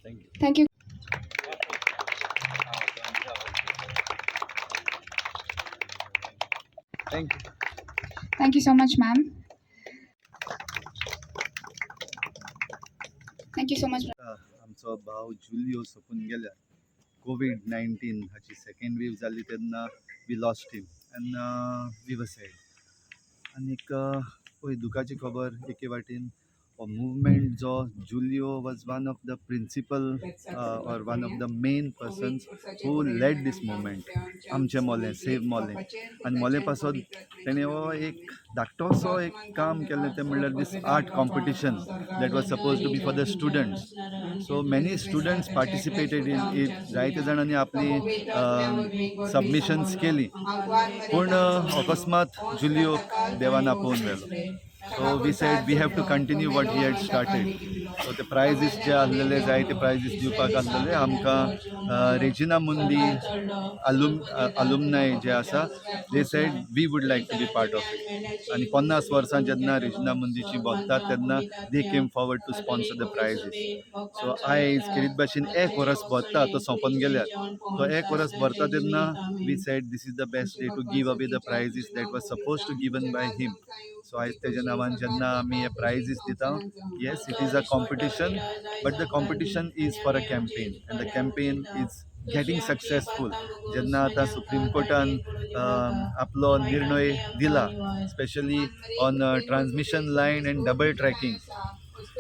Thank you. Thank you. Thank you. Thank you so much, ma'am. Thank you so much. आमचो भाव Julio सोपून गेल्यार कोविड-19 हाची second wave जाल्ली तेन्ना we lost him and we were sad. आनीक पळय दुखाची खबर एके वाटेन हो मुवमेंट जो Julio was one of the principal or one of the main persons who led these movement आमचें मोलें सेव मोलें. आनी मोलें पासून तेणें हो एक धाकटोसो एक काम केलें तें म्हणल्यार this art competition that was suppose to be for the students. So many students participated in it. जायते जाणांनी आपली सबमिशन्स केली पूण अकस्मात जुलियो देवान आपोवन व्हेलो. So we said we have to continue what he had started. So the prizes जे आसलेले जायते prizes दिवपाक आसलेले आमकां रेजिना मुंदी alumni जे आसा they said we would like to be part of it. आनी 50 वर्सां जेन्ना रेजिना मुंदीची भोगतात तेन्ना they came forward to sponsor the prizes. So आयज खेरीत भाशेन एक वर्स भरता तो सोंपोन गेल्यार तो एक वर्स भरता तेन्ना we said this is the best day to give away the prizes that was supposed to given by him. So आयज तेज्या नांवान जेन्ना आमी हे प्रायजीस दिता, yes it is a competition but the competition is for a campaign and the campaign is getting successful. जेन्ना आतां supreme कोर्टान आपलो निर्णय दिला specially on transmission line and double tracking,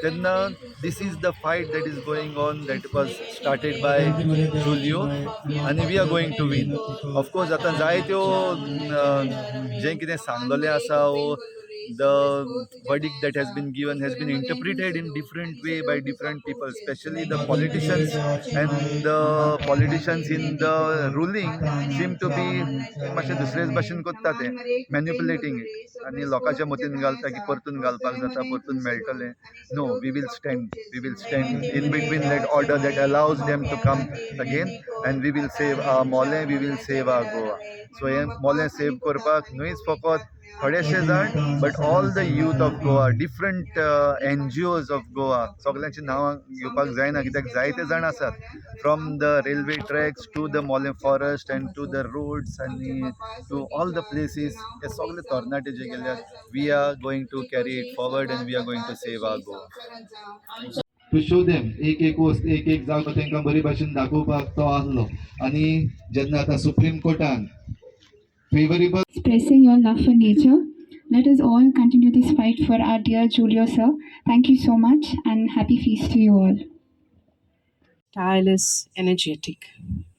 तेन्ना this is the fight that is going on that was started by Julio and we are going to win. Of course आतां जायत्यो जें कितें सांगलोलें आसा the verdict that has been given has been interpreted in different way by different people, especially the politicians, and the politicians in the ruling seem to be मातशें दुसरेच भाशेन कोत्ता ते मॅन्युपुलेटींग it आनी लोकांच्या मतीन घालता की परतून घालपाक जाता परतून मेळटलें. No, we will stand in between that order that allows them to come again, and we will save our Mollem, we will save our Goa. So hey Mollem save करपाक न्हूच फकत थोडेशे जाण but all the youth of Goa, different NGOs of Goa, सगळ्यांची नांवां घेवपाक जायना कित्याक जायते जाण आसात from the railway tracks to the Mollem forest and to the roads and to all the places. हे सगळे तरणाटे जे गेल्यात, we are going to carry it forward and we are going to save our Goa. To show them एक वस्त एक जागो तांकां बरी भाशेन दाखोवपाक तो आसलो. आनी जेन्ना आतां supreme कोर्टान favorable Expressing your love for nature. Let us all continue this fight for our dear Julio sir. Thank you so much and happy feast to you all. Tireless, energetic,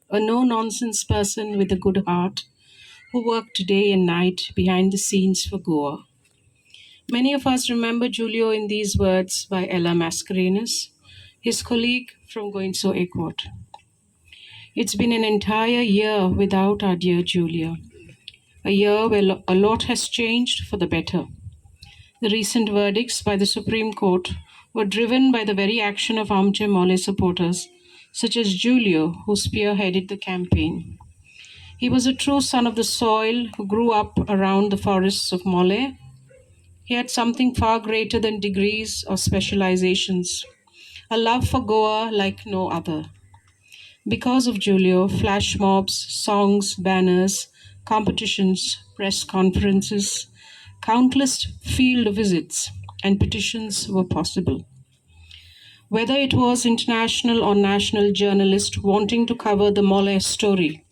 a no-nonsense person with a good heart who worked day and night behind the scenes for Goa. Many of us remember Julio in these words by Ella Mascarenhas, his colleague from Goinso Ekot. It's been an entire year without our dear Julio, a year where a lot has changed for the better. The recent verdicts by the Supreme Court were driven by the very action of Amche Molle supporters, such as Julio, who spearheaded the campaign. He was a true son of the soil who grew up around the forests of Molle. He had something far greater than degrees or specializations, a love for Goa like no other. Because of Julio, flash mobs, songs, banners, competitions, press conferences, countless field visits, and petitions were possible. Whether it was international or national journalists wanting to cover the Molle story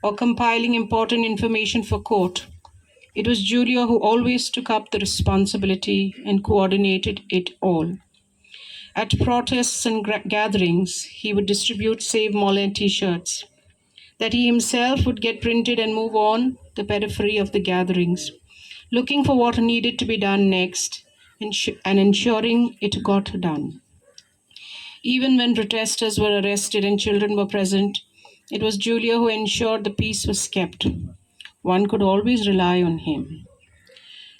or compiling important information for court, it was Julio who always took up the responsibility and coordinated it all. At protests and gatherings, he would distribute Save Molle t-shirts that he himself would get printed and move on the periphery of the gatherings, looking for what needed to be done next and ensuring it got done. Even when protesters were arrested and children were present, it was Julio who ensured the peace was kept. One could always rely on him.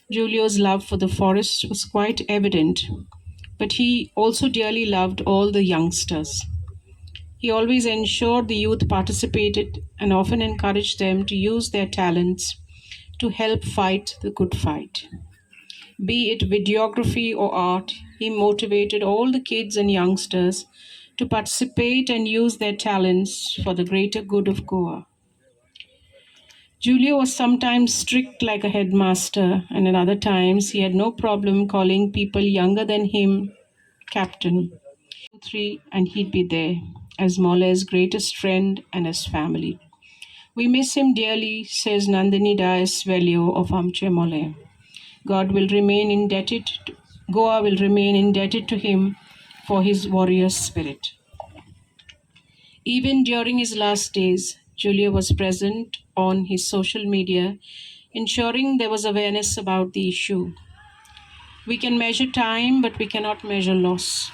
Julio's love for the forest was quite evident, but he also dearly loved all the youngsters. He always ensured the youth participated and often encouraged them to use their talents to help fight the good fight. Be it videography or art, he motivated all the kids and youngsters to participate and use their talents for the greater good of Goa. Julio was sometimes strict like a headmaster, and at other times he had no problem calling people younger than him captain. 3, and he'd be there as Molle's greatest friend and as family. We miss him dearly, says Nandini Das Velio of Amche Molle. God will remain indebted to, Goa will remain indebted to him for his warrior spirit. Even during his last days, Julio was present on his social media, ensuring there was awareness about the issue. We can measure time, but we cannot measure loss.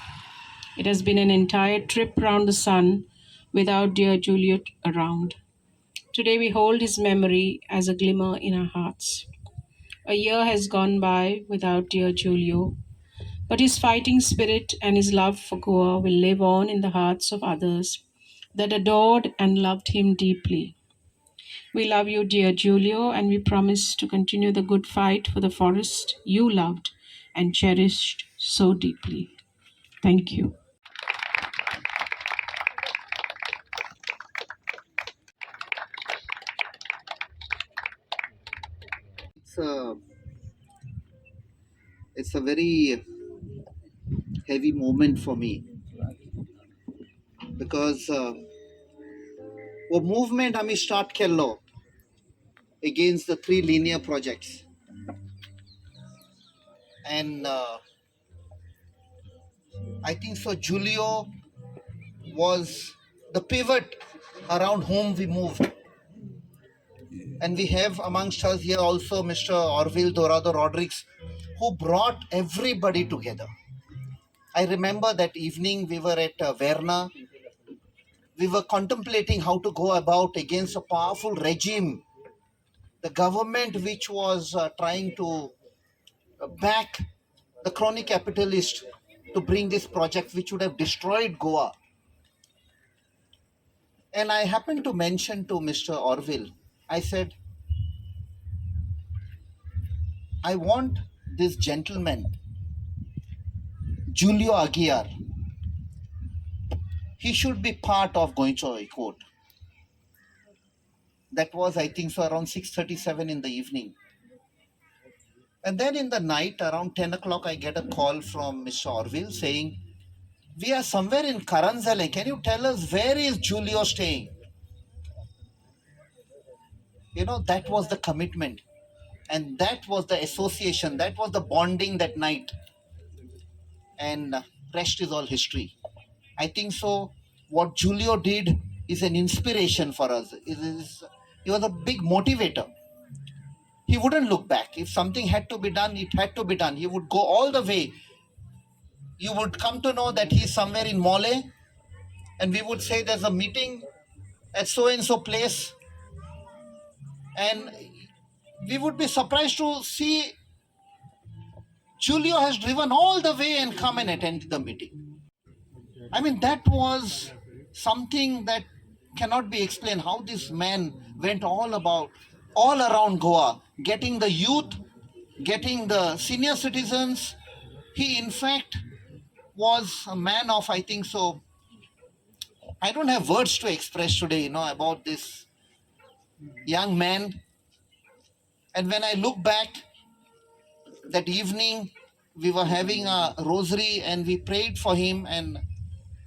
It has been an entire trip round the sun without dear Julio around. Today we hold his memory as a glimmer in our hearts. A year has gone by without dear Julio, but his fighting spirit and his love for Goa will live on in the hearts of others that adored and loved him deeply. We love you, dear Julio, and we promise to continue the good fight for the forest you loved and cherished so deeply. Thank you. It's a it's a very heavy moment for me because वो movement हमें start kello against the 3 linear projects, and I think so Julio was the pivot around whom we moved, and we have amongst us here also Mr. Orville Dorado Rodriguez, who brought everybody together. I remember that evening we were at Verna. We were contemplating how to go about against a powerful regime, the government which was trying to back the crony capitalist to bring this project which would have destroyed Goa. And I happened to mention to Mr. Orville, I said, I want this gentleman, Julio Aguiar, he should be part of Goincho Court. That was, I think, so around 6:37 in the evening. And then in the night, around 10 o'clock, I get a call from Mr. Orville saying, we are somewhere in Karanzale. Can you tell us where is Julio staying? You know, that was the commitment. And that was the association. That was the bonding that night. And rest is all history. I think so. What Julio did is an inspiration for us. He was a big motivator. He wouldn't look back. If something had to be done, it had to be done. He would go all the way. You would come to know that he's somewhere in Molle, and we would say there's a meeting at so and so place, and we would be surprised to see Julio has driven all the way and come and attend the meeting. I mean, that was something that cannot be explained. How this man went all around Goa, getting the youth, getting the senior citizens. He, in fact, was a man of, I think so. I don't have words to express today, about this young man. And when I look back, that evening we were having a rosary and we prayed for him, and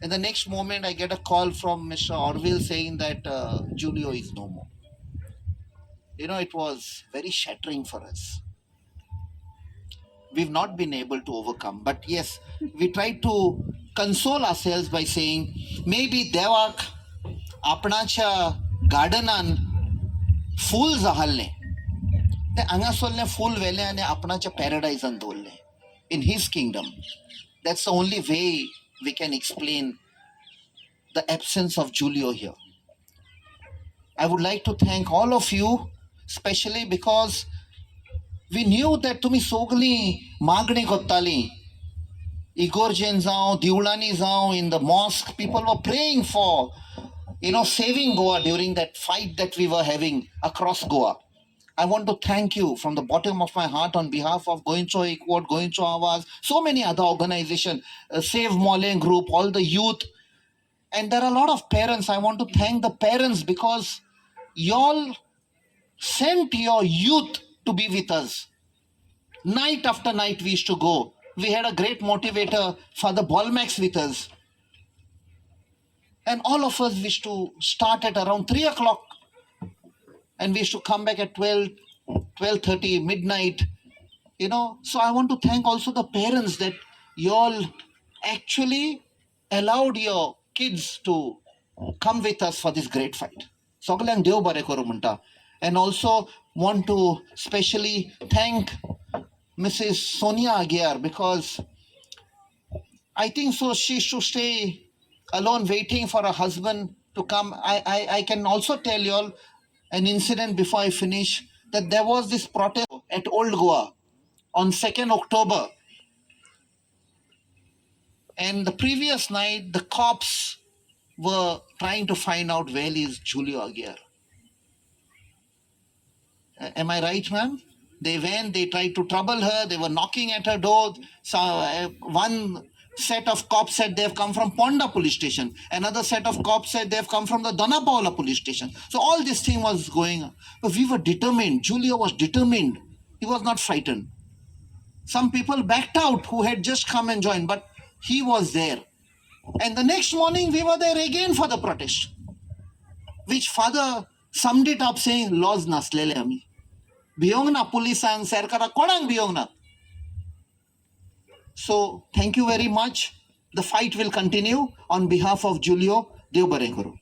in the next moment I get a call from Mr. Orville saying that Julio is no more. It was very shattering for us. We've not been able to overcome, but yes, we tried to console ourselves by saying maybe Devak आपणाच्या गार्डनान फूल जाहल्लें ते हांगासरलें फूल व्हेलें आनी आपणाच्या पॅराडायजान दवरलें in his kingdom. That's the only way we can explain the absence of Julio here. I would like to thank all of you, especially because we knew that तुम्ही सगळीं मागणी करतालीं. Igorjen जावं, दिवळांनी जावं, in the mosque, people were praying for, saving Goa during that fight that we were having across Goa. I want to thank you from the bottom of my heart on behalf of Goincho Equad, Goincho Awaz, so many other organizations, Save Mollem Group, all the youth. And there are a lot of parents. I want to thank the parents because y'all sent your youth to be with us. Night after night we used to go. We had a great motivator, Father Bolmax, with us. And all of us used to start at around 3 o'clock and we used to come back at 12, 12:30, midnight. So I want to thank also the parents that you all actually allowed your kids to come with us for this great fight. Soglang Dev bare koru munta. And also want to specially thank Mrs. Sonia Aguiar because I think so she should stay alone waiting for her husband to come. I can also tell you all an incident before I finish that there was this protest at Old Goa on 2nd October. And the previous night, the cops were trying to find out where is Julio Aguiar. Am I right, ma'am? They went, they tried to trouble her, they were knocking at her door. So, one set of cops said they've come from Ponda police station. Another set of cops said they've come from the Danapaula police station. So all this thing was going on. But we were determined. Julio was determined. He was not frightened. Some people backed out who had just come and joined, but he was there. And the next morning we were there again for the protest, which father summed it up saying, laws naslele ami. Biyongna police ang serkara kodang biyongna. So thank you very much. The fight will continue on behalf of Julio. Dev bare koru.